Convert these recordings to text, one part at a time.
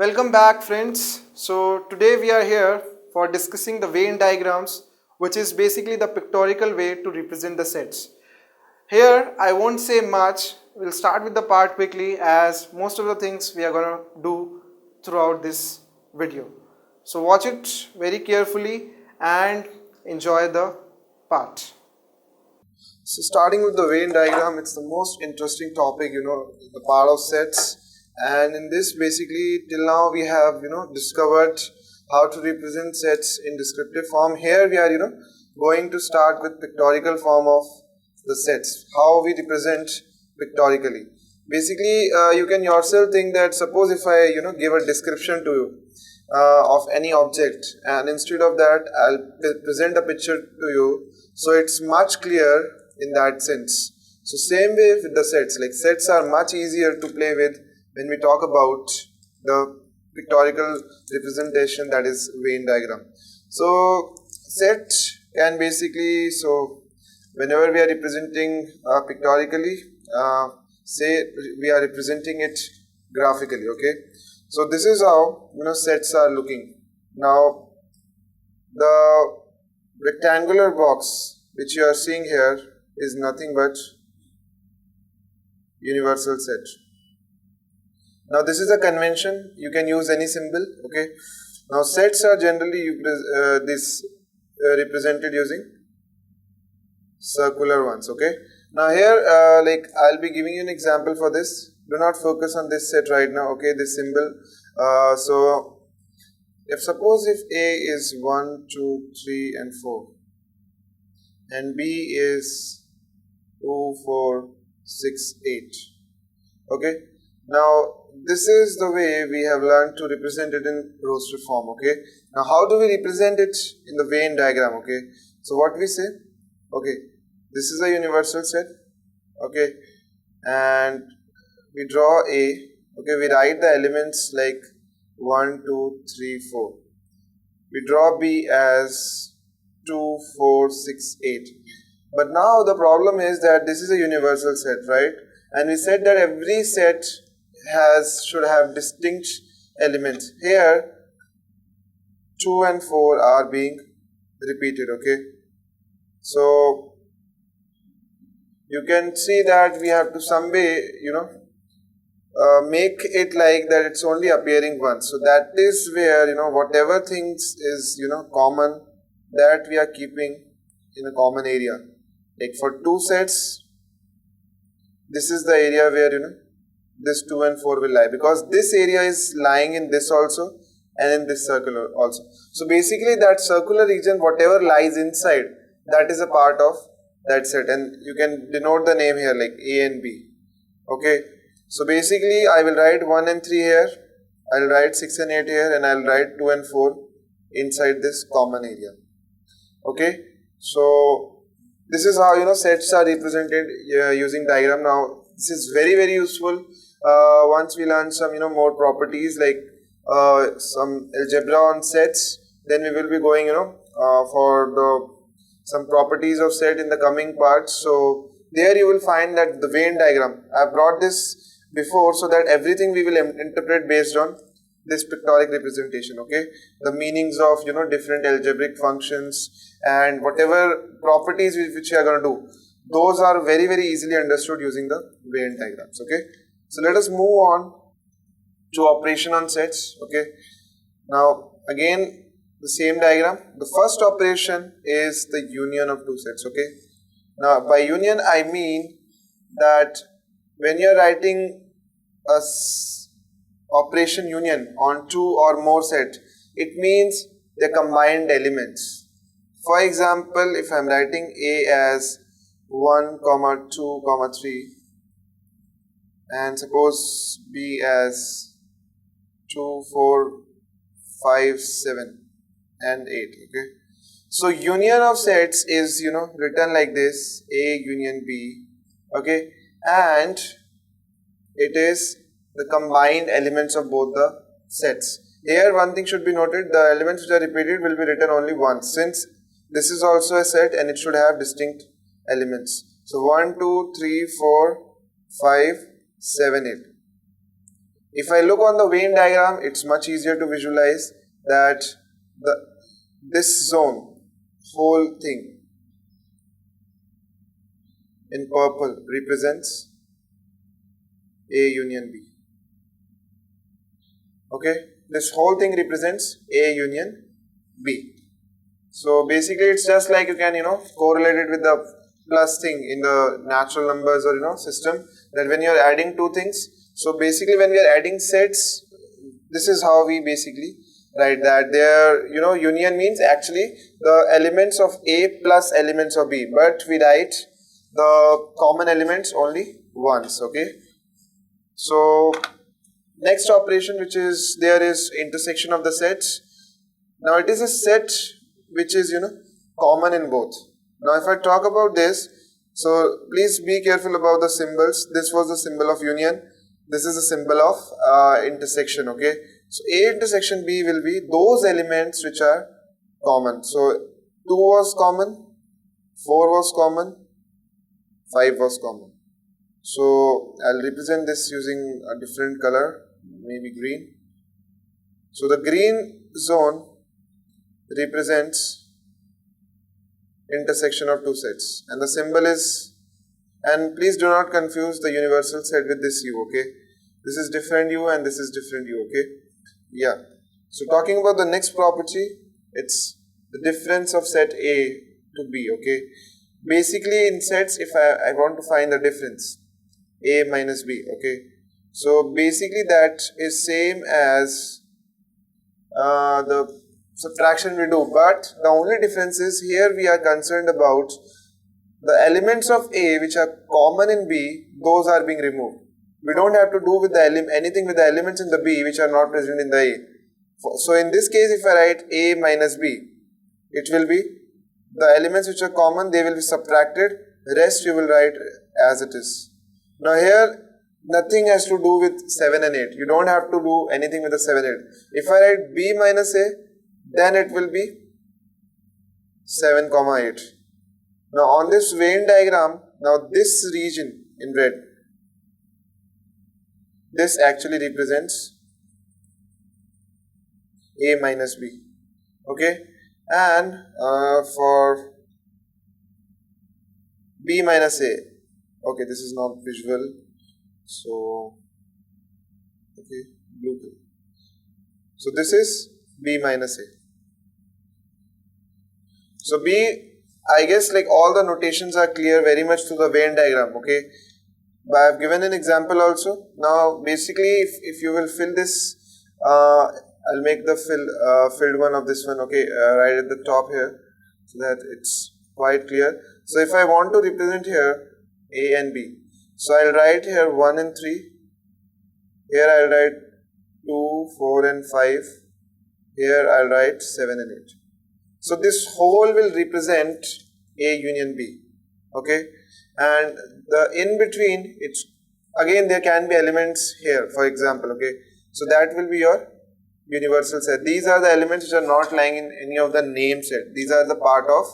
Welcome back, friends. So today we are here for discussing the Venn diagrams, which is basically the pictorial way to represent the sets. Here I won't say much. We'll start with the part quickly, as most of the things we are going to do throughout this video. So watch it very carefully and enjoy the part. So starting with the Venn diagram, it's the most interesting topic, the part of sets. And in this, basically, till now we have, discovered how to represent sets in descriptive form. Here we are, going to start with pictorial form of the sets, how we represent pictorially. Basically, you can yourself think that suppose if I, give a description to you of any object, and instead of that, I'll present a picture to you, so it's much clearer in that sense. So same way with the sets, like sets are much easier to play with when we talk about the pictorial representation, that is Venn diagram. So set can basically, so whenever we are representing pictorially, say we are representing it graphically, okay. So this is how sets are looking. Now the rectangular box which you are seeing here is nothing but universal set. Now this is a convention, you can use any symbol, okay. Now sets are generally represented using circular ones, okay. Now here like I'll be giving you an example for this. Do not focus on this set right now, okay, this symbol. So suppose if A is 1, 2, 3 and 4 and B is 2, 4, 6, 8, okay. Now this is the way we have learned to represent it in roster form, okay. Now how do we represent it in the Venn diagram, okay. So what we say, okay, this is a universal set, okay, and we draw A, okay, we write the elements like 1, 2, 3, 4. We draw B as 2, 4, 6, 8. But now the problem is that this is a universal set, right? And we said that every set should have distinct elements. Here 2 and 4 are being repeated, okay. So you can see that we have to some way make it like that it's only appearing once. So that is where whatever things is common, that we are keeping in a common area. Like for two sets, this is the area where this 2 and 4 will lie, because this area is lying in this also and in this circular also. So basically that circular region, whatever lies inside, that is a part of that set, and you can denote the name here like A and B, okay. So basically I will write 1 and 3 here, I will write 6 and 8 here, and I will write 2 and 4 inside this common area, okay. So this is how sets are represented using diagram. Now this is very useful once we learn some more properties like some algebra on sets. Then we will be going for some properties of set in the coming parts. So there you will find that the Venn diagram, I have brought this before so that everything we will interpret based on this pictorial representation, okay. The meanings of different algebraic functions and whatever properties which we are going to do, those are very easily understood using the Venn diagrams, okay. So let us move on to operation on sets, okay. Now again the same diagram. The first operation is the union of two sets, okay. Now by union I mean that when you are writing a operation union on two or more sets, it means the combined elements. For example, if I am writing A as 1, 2, 3 and suppose B as 2, 4, 5, 7 and 8, okay. So union of sets is written like this, A union B, okay, and it is the combined elements of both the sets. Here one thing should be noted, the elements which are repeated will be written only once, since this is also a set and it should have distinct elements. So 1, 2, 3, 4, 5, 7, 8. If I look on the Venn diagram, it's much easier to visualize that this zone, whole thing in purple represents A union B. Okay, this whole thing represents A union B. So basically it's just like you can correlate it with the plus thing in the natural numbers or system, that when you are adding two things. So basically when we are adding sets, this is how we basically write that. Their union means actually the elements of A plus elements of B, but we write the common elements only once. Okay, so next operation which is there is intersection of the sets. Now it is a set which is common in both. Now if I talk about this, so please be careful about the symbols. This was the symbol of union, this is a symbol of intersection. Okay, so A intersection B will be those elements which are common. So 2 was common, 4 was common, 5 was common. So I'll represent this using a different color, maybe green. So the green zone represents intersection of two sets, and the symbol is, and please do not confuse the universal set with this U. Okay, this is different U and this is different U. Okay, yeah. So talking about the next property, it's the difference of set A to B. Okay, basically in sets, if I want to find the difference A minus B. Okay, so basically that is same as the subtraction we do, but the only difference is here we are concerned about the elements of A which are common in B, those are being removed. We don't have to do with the anything with the elements in the B which are not present in the A. So in this case, if I write A minus B, it will be the elements which are common, they will be subtracted, rest you will write as it is. Now here nothing has to do with 7 and 8. You don't have to do anything with the 7 8. If I write B minus A, then it will be 7 comma 8. Now on this Venn diagram, now this region in red, this actually represents A minus B. Okay, and for B minus A, okay, this is not visual, so okay, blue. So this is B minus A. So B, I guess like all the notations are clear very much through the Venn diagram. Okay, but I have given an example also. Now basically if you will fill this, I'll make the filled one of this one. Okay, right at the top here, so that it's quite clear. So if I want to represent here A and B, so I'll write here 1 and 3, here I'll write 2, 4 and 5, here I'll write 7 and 8. So this whole will represent A union B. Okay, and the in between, it's again there can be elements here, for example. Okay, so that will be your universal set. These are the elements which are not lying in any of the name set. These are the part of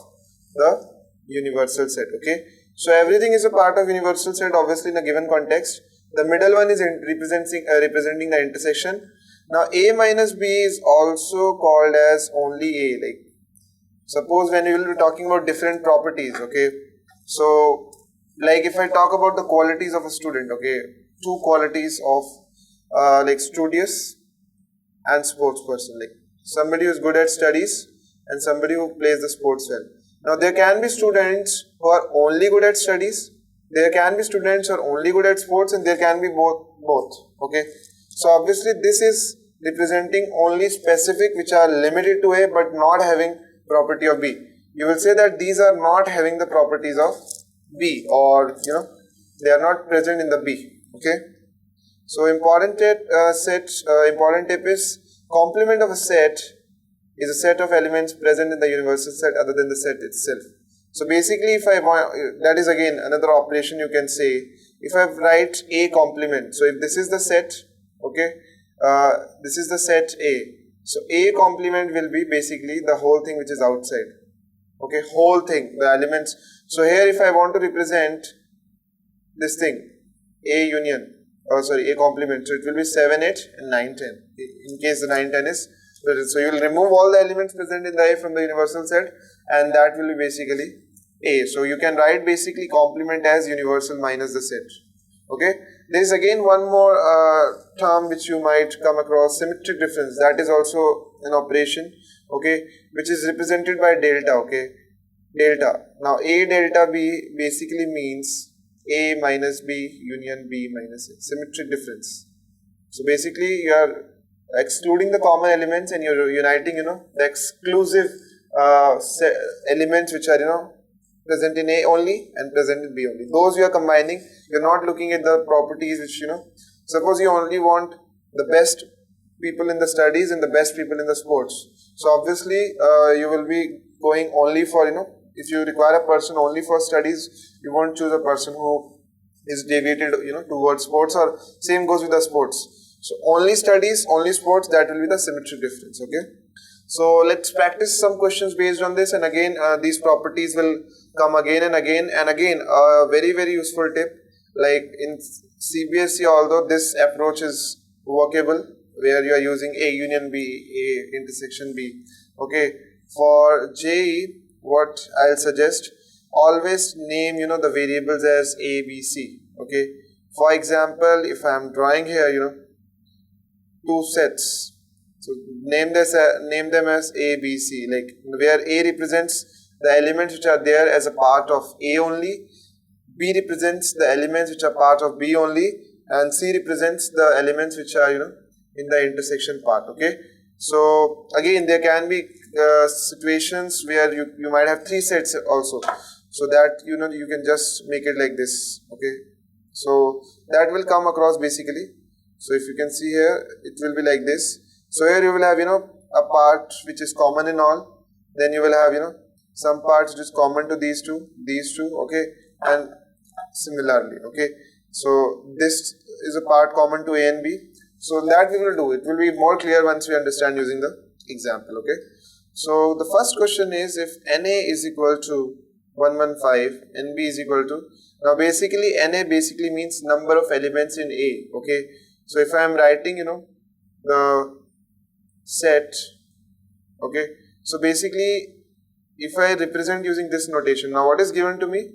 the universal set. Okay, so everything is a part of universal set, obviously in a given context. The middle one is representing the intersection. Now A minus B is also called as only A. Like suppose when we will be talking about different properties. Okay, so like if I talk about the qualities of a student. Okay, two qualities of like studious and sports person, like somebody who is good at studies and somebody who plays the sports well. Now there can be students who are only good at studies, there can be students who are only good at sports, and there can be both. Okay, so obviously this is representing only specific which are limited to A but not having property of B. You will say that these are not having the properties of B, or they are not present in the B. Okay, so important tip is complement of a set is a set of elements present in the universal set other than the set itself. So basically if I want, that is again another operation you can say, if I write A complement, so if this is the set, okay, this is the set A, so A complement will be basically the whole thing which is outside. Okay, whole thing, the elements. So here if I want to represent this thing, A union, A complement. So it will be 7, 8 and 9, 10. In case the 9, 10 is present. So you will remove all the elements present in the A from the universal set, and that will be basically A. So you can write basically complement as universal minus the set. Okay. There is again one more term which you might come across, symmetric difference. That is also an operation, okay, which is represented by delta, okay, delta. Now A delta B basically means A minus B union B minus A, symmetric difference. So basically you are excluding the common elements and you're uniting, the exclusive elements which are, present in A only and present in B only. Those you are combining. You're not looking at the properties which, suppose you only want the best people in the studies and the best people in the sports. So obviously you will be going only for, if you require a person only for studies, you won't choose a person who is deviated, towards sports, or same goes with the sports. So only studies, only sports, that will be the symmetric difference, okay. So let's practice some questions based on this, and again these properties will come again and again and again. A very, very useful tip, like in CBSE, although this approach is workable, where you are using A union B, A intersection B, okay. For JEE, what I'll suggest, always name, the variables as A, B, C, okay. For example, if I am drawing here, two sets, so name them as A, B, C, like where A represents the elements which are there as a part of A only, B represents the elements which are part of B only, and C represents the elements which are, in the intersection part, okay. So again, there can be situations where you might have three sets also, so that, you can just make it like this, okay. So that will come across basically. So if you can see here, it will be like this. So here you will have, a part which is common in all. Then you will have, some parts which is common to these two, okay, and similarly, okay. So this is a part common to A and B. So that we will do. It will be more clear once we understand using the example, okay. So the first question is, if NA is equal to 115, NB is equal to, now basically NA basically means number of elements in A, okay. So if I am writing, the set, okay, so basically if I represent using this notation, now what is given to me?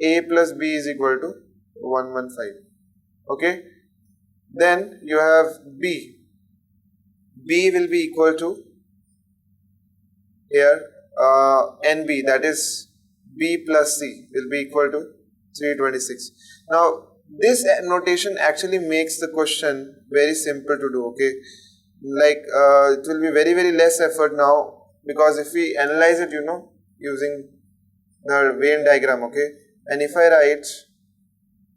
A plus B is equal to 115, okay. Then you have B will be equal to here NB, that is B plus C will be equal to 326. Now this notation actually makes the question very simple to do, okay. Like it will be very, very less effort now, because if we analyze it, using the Venn diagram, okay, and if I write,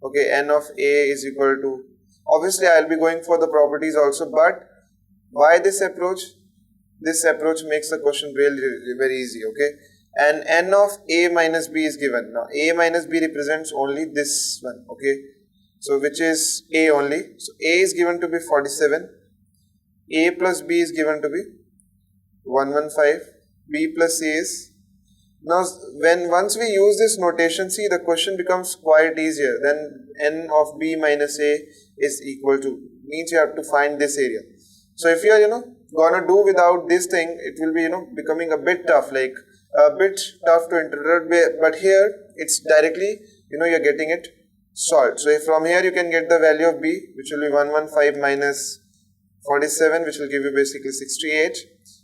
okay, n of A is equal to, obviously I will be going for the properties also, but why this approach? This approach makes the question really very easy, okay. And n of A minus B is given. Now A minus B represents only this one, okay, so which is A only. So A is given to be 47, A plus B is given to be 115, B plus C is, now once we use this notation, see, the question becomes quite easier. Then n of B minus A is equal to, means you have to find this area. So if you are, gonna do without this thing, it will be, becoming a bit tough, like a bit tough to interpret, but here it's directly, you're getting it solved. So if from here you can get the value of B, which will be 115 minus 47, which will give you basically 68,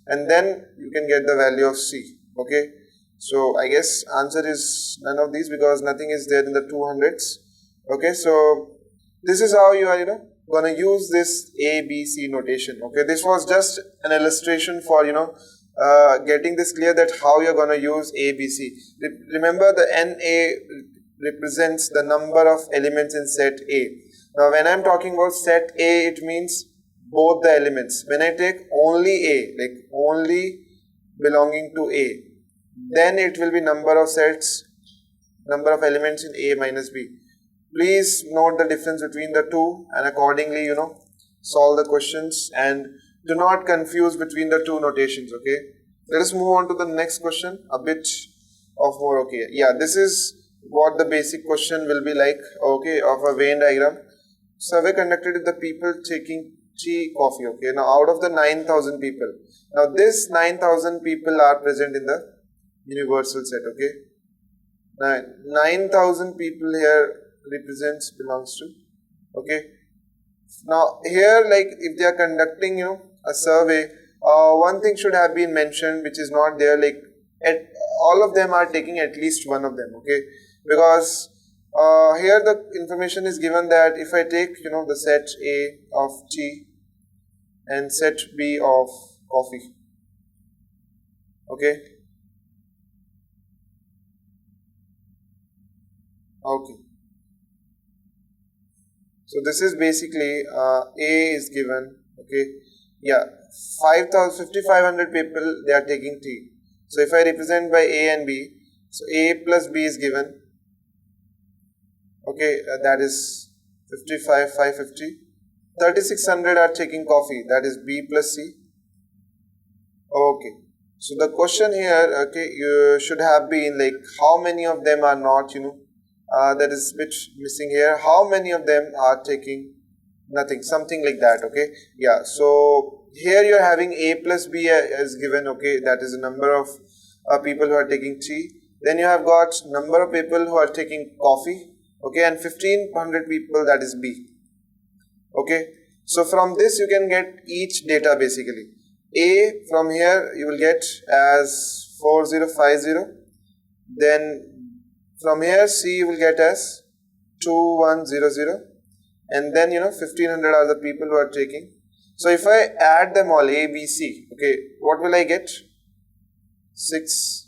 and then you can get the value of C, okay. So I guess answer is none of these, because nothing is there in the 200s, okay. So this is how you are, gonna use this A, B, C notation, okay. This was just an illustration for, getting this clear, that how you're gonna use A, B, C. Remember, the NA represents the number of elements in set A. Now when I'm talking about set A, it means both the elements. When I take only A, like only belonging to A, then it will be number of elements in A minus B. Please note the difference between the two, and accordingly, solve the questions, and do not confuse between the two notations, okay. Let us move on to the next question, a bit of more, okay. Yeah, this is what the basic question will be like, okay, of a Venn diagram. survey conducted with the people taking tea, coffee. Okay, now out of the 9,000 people, now this 9,000 people are present in the universal set. Okay, 9,000 people here represents belongs to. Okay, now here, like if they are conducting a survey, one thing should have been mentioned which is not there, like all of them are taking at least one of them. Okay, because here the information is given that if I take the set A of tea and set B of coffee. Okay, so this is basically A is given. Okay, yeah, 5,500 people they are taking tea. So if I represent by A and B, so A plus B is given. Okay, that is 55, 550. 3,600 are taking coffee, that is B plus C. Okay, so the question here, okay, you should have been like how many of them are not, that is bit missing here. How many of them are taking nothing, something like that. Okay, yeah, so here you are having A plus B as given. Okay, that is the number of people who are taking tea. Then you have got number of people who are taking coffee. Okay, and 1,500 people, that is B. Okay, so from this you can get each data basically. A from here you will get as 4050. Then from here C you will get as 2100. And then 1,500 are the people who are taking. So if I add them all, A, B, C, okay, what will I get? 6,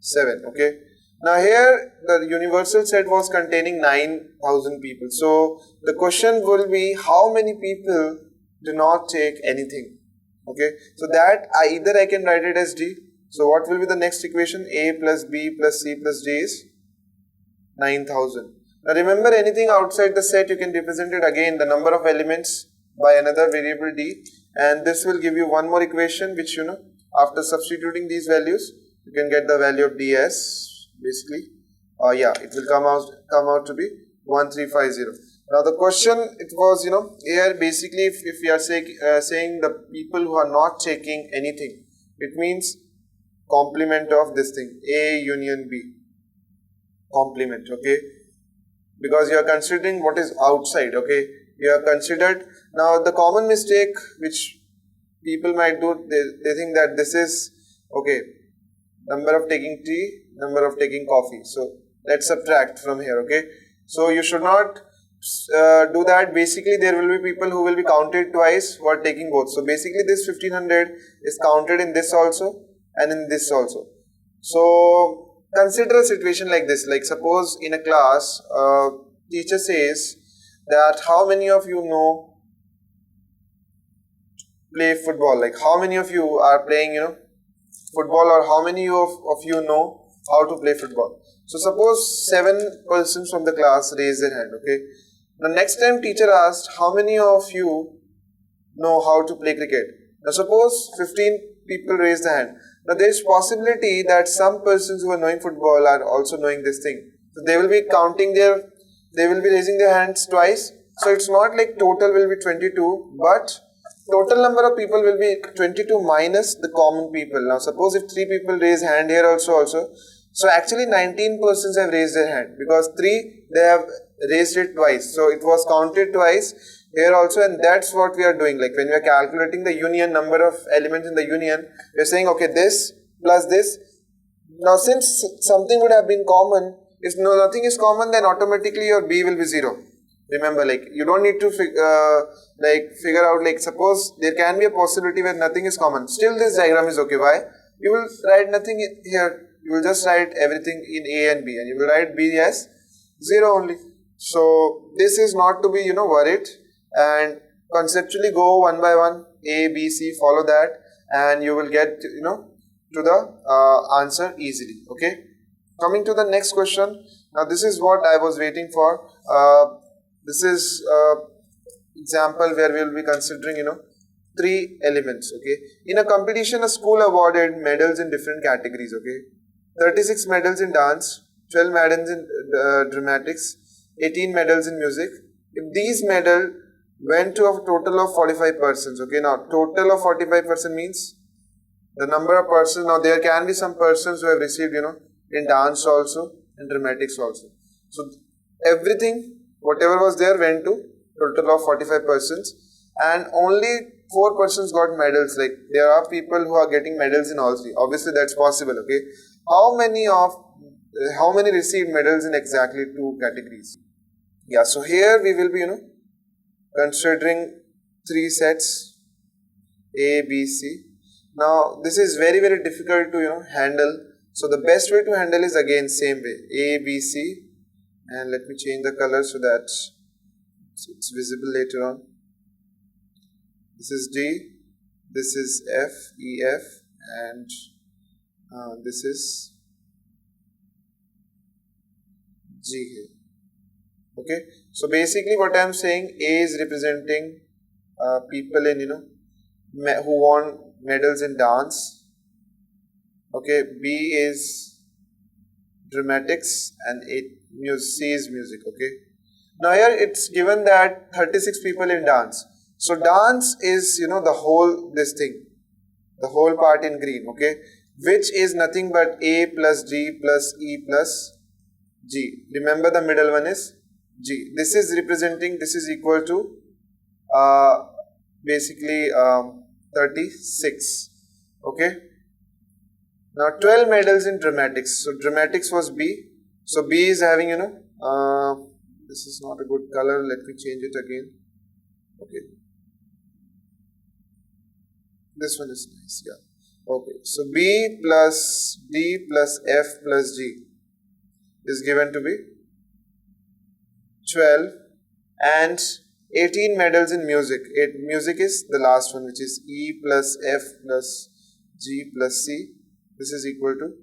7. Okay. Now here the universal set was containing 9,000 people. So the question will be how many people do not take anything. Okay. So that either I can write it as D. So what will be the next equation? A plus B plus C plus D is 9,000. Now remember, anything outside the set you can represent it again the number of elements by another variable D, and this will give you one more equation which after substituting these values you can get the value of D as basically yeah, it will come out to be 1350. Now the question, it was here basically if we are saying the people who are not taking anything, it means complement of this thing A union B, complement. Okay, because you are considering what is outside. Okay, you have considered. Now the common mistake which people might do, they think that this is okay, number of taking tea, number of taking coffee, so let's subtract from here. Okay, so you should not do that. Basically there will be people who will be counted twice who are taking both. So basically this 1,500 is counted in this also and in this also. So consider a situation like this, like suppose in a class teacher says that how many of you play football, like how many of you are playing football, or how many of you know how to play football. So suppose 7 persons from the class raise their hand. Okay, now next time teacher asked how many of you know how to play cricket. Now suppose 15 people raise the hand. Now there is possibility that some persons who are knowing football are also knowing this thing. So they will be they will be raising their hands twice. So it's not like total will be 22, but total number of people will be 22 minus the common people. Now suppose if 3 people raise hand here also. So actually 19 persons have raised their hand, because 3 they have raised it twice. So it was counted twice here also, and that's what we are doing. Like when we are calculating the union, number of elements in the union, we are saying okay, this plus this. Now since something would have been common, if nothing is common, then automatically your B will be 0. Remember, like you don't need to figure out, like suppose there can be a possibility where nothing is common, still this diagram is okay. Why? You will write nothing here, you will just write everything in A and B, and you will write B as 0 only. So this is not to be worried, and conceptually go one by one, A, B, C, follow that, and you will get to the answer easily. Okay, coming to the next question. Now this is what I was waiting for. This is example where we will be considering 3 elements. Okay, in a competition a school awarded medals in different categories. Okay, 36 medals in dance, 12 medals in dramatics, 18 medals in music, if these medal went to a total of 45 persons, okay, now total of 45% means the number of persons. Now there can be some persons who have received, in dance also, in dramatics also. So everything, whatever was there went to total of 45 persons, and only 4 persons got medals. Like there are people who are getting medals in all 3. Obviously that's possible, okay. How many received medals in exactly 2 categories? Yeah, so here we will be, considering 3 sets, A, B, C. Now this is very difficult to handle. So the best way to handle is again same way, A, B, C, and let me change the color so that it's visible later on. This is D, this is F, E, F, and this is G here. Okay, so basically what I am saying, A is representing people in who won medals in dance. Okay, B is dramatics, and C is music. Okay, now here it's given that 36 people in dance. So dance is the whole the whole part in green. Okay, which is nothing but A plus D plus E plus G. Remember the middle one is G. This is representing, this is equal to basically 36. Okay. Now 12 medals in dramatics. So dramatics was B. So B is having this is not a good color. Let me change it again. Okay. This one is nice. Yeah. Okay. So B plus D plus F plus G is given to be 12, and 18 medals in music. Music is the last one, which is E plus F plus G plus C. This is equal to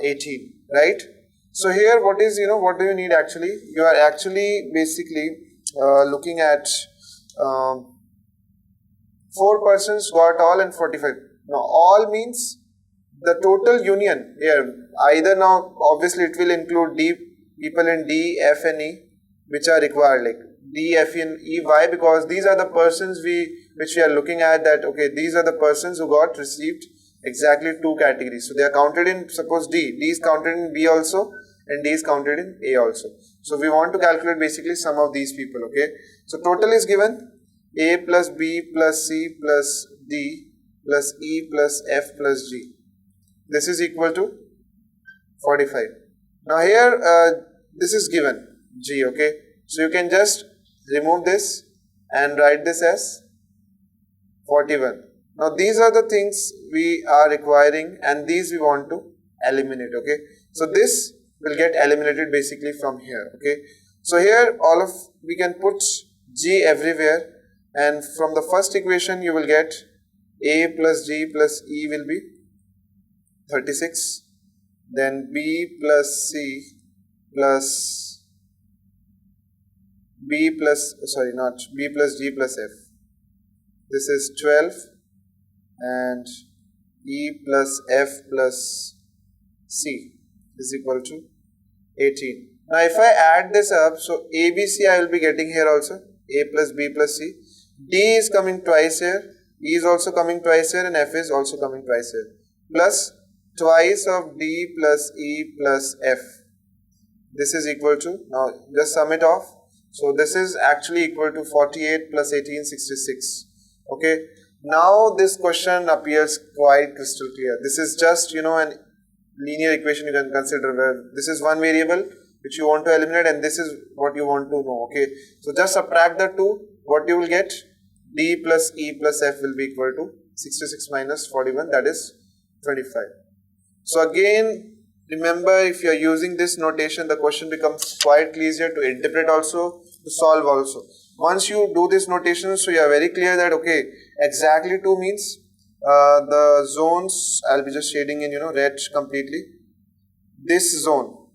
18, right? So here what is, what do you need actually? You are actually basically looking at 4 persons got all and 45. Now all means the total union here. Either now obviously it will include people in D, F and E which are required, like D, F and E. Why? Because these are the persons which we are looking at, that okay, these are the persons who got received exactly 2 categories. So they are counted in, suppose D is counted in B also, and D is counted in A also. So we want to calculate basically sum of these people. Okay, so total is given A plus B plus C plus D plus E plus F plus G. This is equal to 45. Now here this is given G. Okay, so you can just remove this and write this as 41. Now these are the things we are requiring, and these we want to eliminate. Okay, so this will get eliminated basically from here. Okay, so here we can put G everywhere, and from the first equation you will get A plus G plus E will be 36, then B plus C plus B plus G plus F. This is 12, and E plus F plus C is equal to 18. Now if I add this up, so A, B, C I will be getting here also, A plus B plus C. D is coming twice here, E is also coming twice here, and F is also coming twice here, plus twice of D plus E plus F. This is equal to, now just sum it off. So this is actually equal to 48 plus 18, 66. Okay, now this question appears quite crystal clear. This is just an linear equation you can consider, where this is one variable which you want to eliminate, and this is what you want to know. Okay, so just subtract the two. What you will get, D plus E plus F will be equal to 66 minus 41, that is 25. So again, remember, if you are using this notation, the question becomes quite easier to interpret also, to solve also. Once you do this notation, so you are very clear that okay, exactly 2 means the zones, I'll be just shading in red completely, this zone.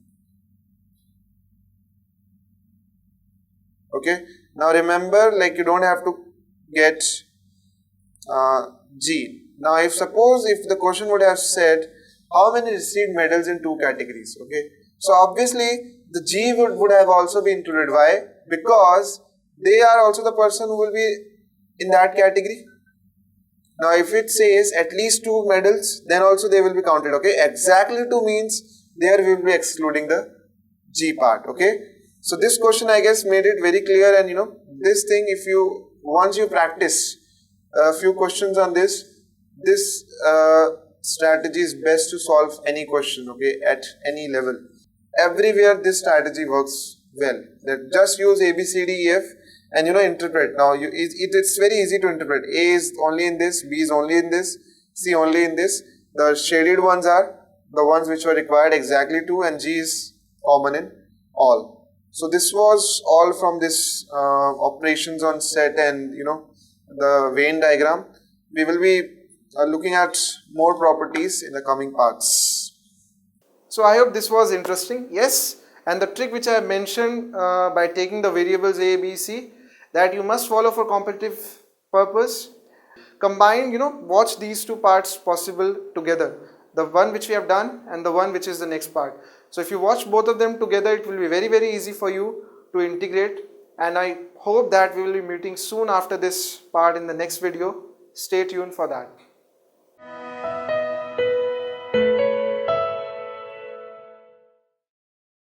Okay, now remember, like, you don't have to get G. Now if the question would have said how many received medals in 2 categories, okay, So obviously the G would have also been included. Why? Because they are also the person who will be in that category. Now if it says at least 2 medals, then also they will be counted. Okay, exactly 2 means there we will be excluding the G part. Okay, so this question I guess made it very clear, and this thing, if you once you practice a few questions on this strategy is best to solve any question, okay, at any level. Everywhere this strategy works well. That just use A, B, C, D, E, F and interpret. Now it's very easy to interpret. A is only in this, B is only in this, C only in this. The shaded ones are the ones which were required exactly 2, and G is common in all. So this was all from this operations on set and the Venn diagram. We will be looking at more properties in the coming parts. So I hope this was interesting. Yes, and the trick which I mentioned by taking the variables A, B, C, that you must follow for competitive purpose. Combine, watch these 2 parts possible together. The one which we have done and the one which is the next part. So if you watch both of them together, it will be very, very easy for you to integrate. And I hope that we will be meeting soon after this part in the next video. Stay tuned for that.